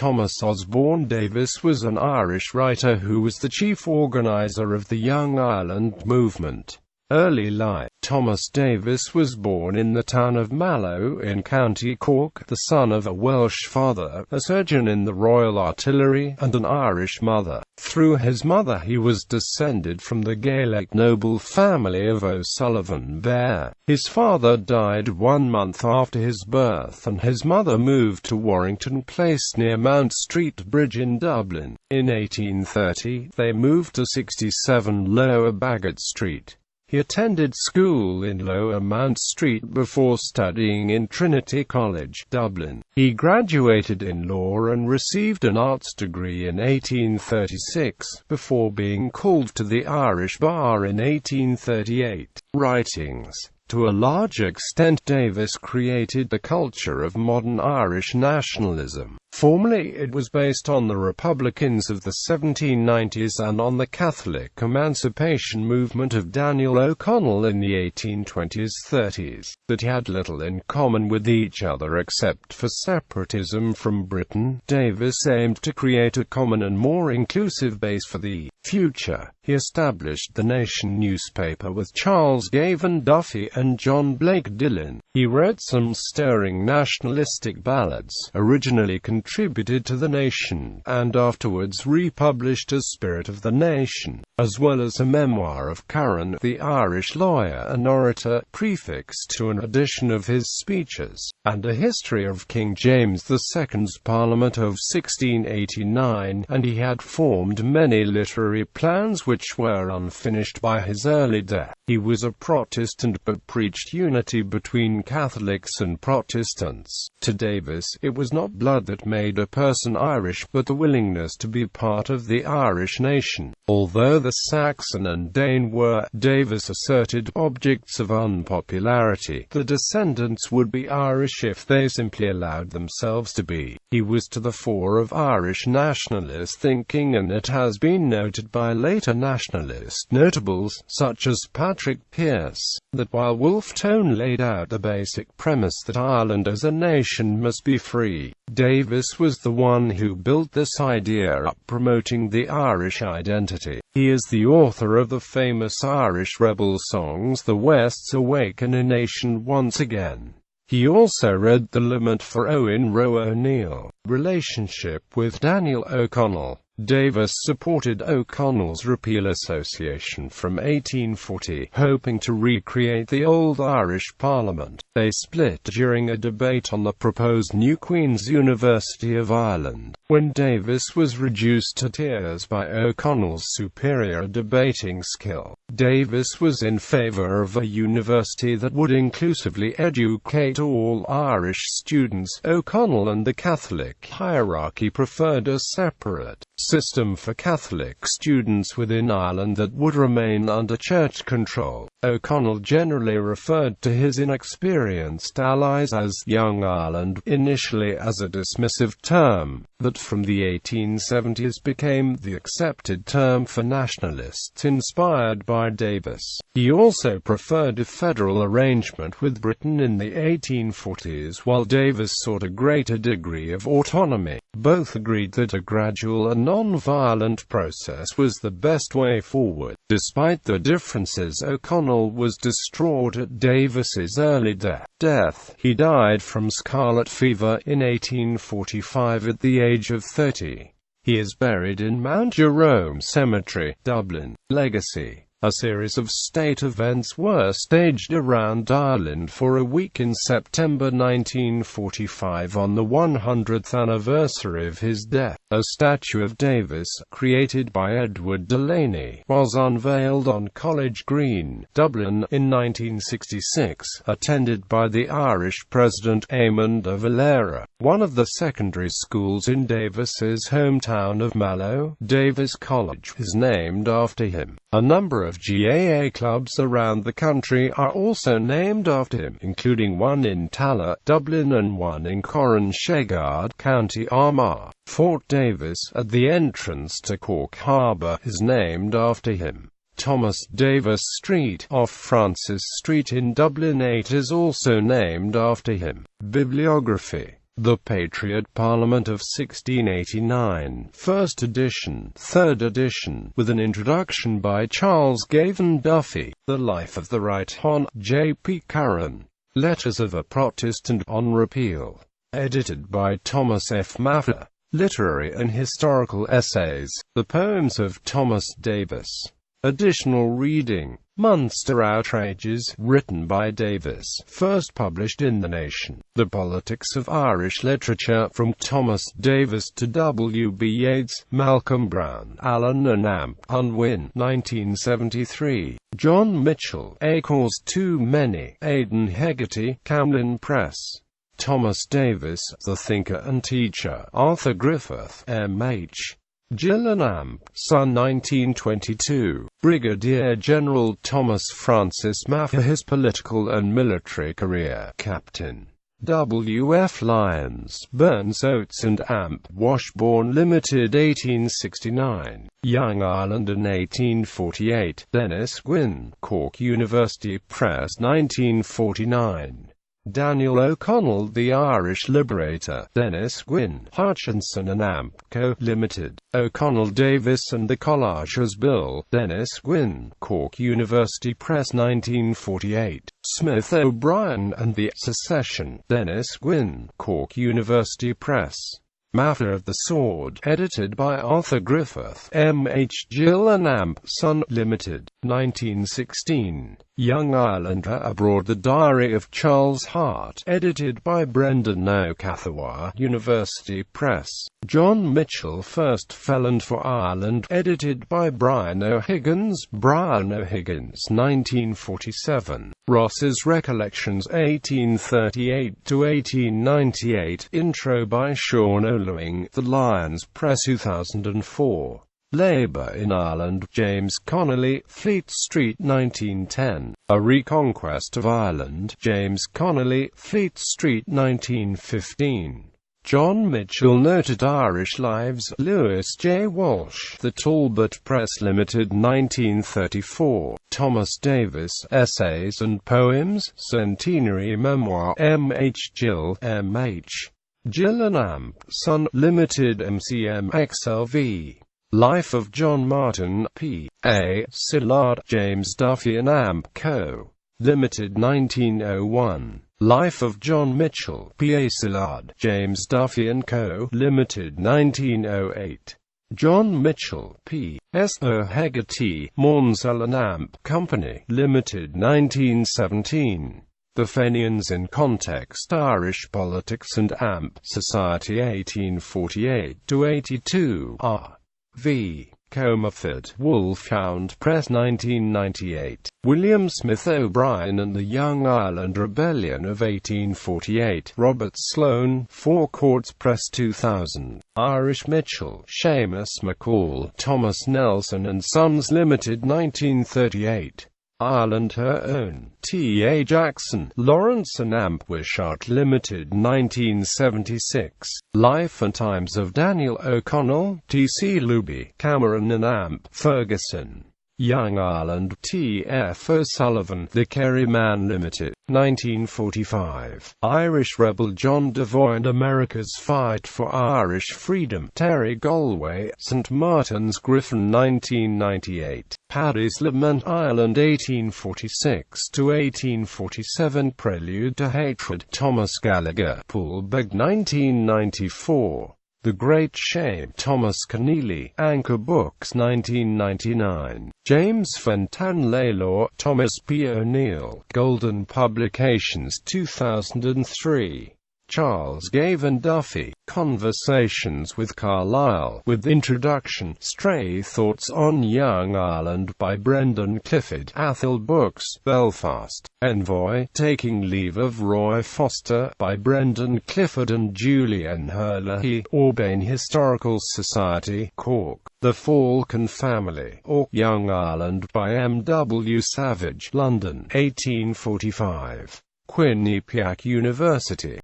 Thomas Osborne Davis was an Irish writer who was the chief organiser of the Young Ireland movement. Early life. Thomas Davis was born in the town of Mallow in County Cork, the son of a Welsh father, a surgeon in the Royal Artillery, and an Irish mother. Through his mother he was descended from the Gaelic noble family of O'Sullivan Bear. His father died 1 month after his birth and his mother moved to Warrington Place near Mount Street Bridge in Dublin. In 1830, they moved to 67 Lower Baggot Street. He attended school in Lower Mount Street before studying in Trinity College, Dublin. He graduated in law and received an arts degree in 1836, before being called to the Irish bar in 1838. Writings. To a large extent, Davis created the culture of modern Irish nationalism. Formerly it was based on the Republicans of the 1790s and on the Catholic emancipation movement of Daniel O'Connell in the 1820s-30s, that had little in common with each other except for separatism from Britain. Davis aimed to create a common and more inclusive base for the future. He established the Nation newspaper with Charles Gavan Duffy and John Blake Dillon. He wrote some stirring nationalistic ballads, originally contributed to the Nation, and afterwards republished as Spirit of the Nation, as well as a memoir of Curran, the Irish lawyer and orator, prefixed to an edition of his speeches, and a history of King James II's Parliament of 1689, and he had formed many literary plans which were unfinished by his early death. He was a Protestant but preached unity between Catholics and Protestants. To Davis, it was not blood that made a person Irish, but the willingness to be part of the Irish nation. Although the Saxon and Dane were, Davis asserted, objects of unpopularity, the descendants would be Irish if they simply allowed themselves to be. He was to the fore of Irish nationalist thinking, and it has been noted by later nationalist notables, such as Patrick Pearse, that while Wolfe Tone laid out the basic premise that Ireland as a nation must be free, Davis was the one who built this idea up, promoting the Irish identity. He is the author of the famous Irish rebel songs The West's Awake and A Nation Once Again. He also wrote The Lament for Owen Roe O'Neill. Relationship with Daniel O'Connell. Davis supported O'Connell's Repeal Association from 1840, hoping to recreate the old Irish Parliament. They split during a debate on the proposed new Queen's University of Ireland, when Davis was reduced to tears by O'Connell's superior debating skill. Davis was in favour of a university that would inclusively educate all Irish students. O'Connell and the Catholic hierarchy preferred a separate system for Catholic students within Ireland that would remain under church control. O'Connell generally referred to his inexperienced allies as Young Ireland, initially as a dismissive term, that from the 1870s became the accepted term for nationalists inspired by Davis. He also preferred a federal arrangement with Britain in the 1840s, while Davis sought a greater degree of autonomy. Both agreed that a gradual and non-violent process was the best way forward. Despite the differences, O'Connell was distraught at Davis's early death. He died from scarlet fever in 1845 at the age of 30. He is buried in Mount Jerome Cemetery, Dublin. Legacy. A series of state events were staged around Ireland for a week in September 1945 on the 100th anniversary of his death. A statue of Davis, created by Edward Delaney, was unveiled on College Green, Dublin, in 1966, attended by the Irish President Eamon de Valera. One of the secondary schools in Davis's hometown of Mallow, Davis College, is named after him. A number of GAA clubs around the country are also named after him, including one in Tallaght, Dublin, and one in Corran-Shegard, County Armagh. Fort Davis, at the entrance to Cork Harbour, is named after him. Thomas Davis Street, off Francis Street in Dublin 8, is also named after him. Bibliography. The Patriot Parliament of 1689, first edition, third edition, with an introduction by Charles Gavan Duffy. The Life of the Right Hon. J. P. Curran. Letters of a Protestant on Repeal. Edited by Thomas F. Maffer. Literary and Historical Essays. The Poems of Thomas Davis. Additional reading. Munster Outrages, written by Davis, first published in The Nation. The Politics of Irish Literature, from Thomas Davis to W. B. Yeats, Malcolm Brown, Allen and Amp, Unwin, 1973. John Mitchell, A Cause Too Many, Aidan Hegarty, Camden Press. Thomas Davis, The Thinker and Teacher, Arthur Griffith, M.H. Gillen Amp, Son, 1922. Brigadier General Thomas Francis Maffer. His political and military career. Captain W. F. Lyons, Burns Oates and Amp, Washbourne Limited, 1869. Young Ireland in 1848. Dennis Gwynn, Cork University Press, 1949. Daniel O'Connell, The Irish Liberator, Dennis Gwynn, Hutchinson and Amp Co. Limited. O'Connell Davis and the Collages Bill, Dennis Gwynn, Cork University Press, 1948. Smith O'Brien and the Secession, Dennis Gwynn, Cork University Press. Matter of the Sword, edited by Arthur Griffith, M.H. Gill and Amp, Son, Limited, 1916. Young Irelander Abroad, The Diary of Charles Hart, edited by Brendan O'Cathawar, University Press. John Mitchell, First Felon for Ireland, edited by Brian O'Higgins, 1947. Ross's Recollections, 1838–1898, intro by Sean O'Lewing, The Lions Press, 2004. Labour in Ireland, James Connolly, Fleet Street, 1910. A Reconquest of Ireland, James Connolly, Fleet Street, 1915. John Mitchell, Noted Irish Lives, Lewis J. Walsh, The Talbot Press Limited, 1934. Thomas Davis, Essays and Poems, Centenary Memoir, M.H. Gill, M.H. Gill and Amp, Son, Limited, MCM XLV. Life of John Martin, P. A. Sillard, James Duffy and Amp Co. Limited, 1901. Life of John Mitchell, P. A. Sillard, James Duffy and Co. Limited, 1908. John Mitchell, P. S. O'Hegarty, Maunsell and Amp Company Limited, 1917. The Fenians in Context, Irish Politics and Amp Society, 1848–82, R. V. Comerford, Wolfhound Press, 1998. William Smith O'Brien and the Young Ireland Rebellion of 1848, Robert Sloane, Four Courts Press, 2000. Irish Mitchell, Seamus McCall, Thomas Nelson and Sons Limited, 1938. Ireland Her Own, T. A. Jackson, Lawrence and Amp Wishart Limited, 1976. Life and Times of Daniel O'Connell, T. C. Luby, Cameron and Amp Ferguson. Young Ireland, T. F. O'Sullivan, The Kerry Man Limited, 1945. Irish Rebel John Devoy and America's Fight for Irish Freedom, Terry Galway, St. Martin's Griffin, 1998. Paddy's Lament, Ireland, 1846–1847, Prelude to Hatred, Thomas Gallagher, Poolbeg, 1994. The Great Shame, Thomas Keneally, Anchor Books, 1999. James Fenton Laylaw, Thomas P. O'Neill, Golden Publications, 2003. Charles Gavan Duffy, Conversations with Carlyle, with introduction, Stray Thoughts on Young Ireland by Brendan Clifford, Athol Books, Belfast. Envoy, Taking Leave of Roy Foster, by Brendan Clifford and Julian Herlihy, Aubain Historical Society, Cork. The Falcon Family, or Young Ireland by M. W. Savage, London, 1845. Quinnipiac University.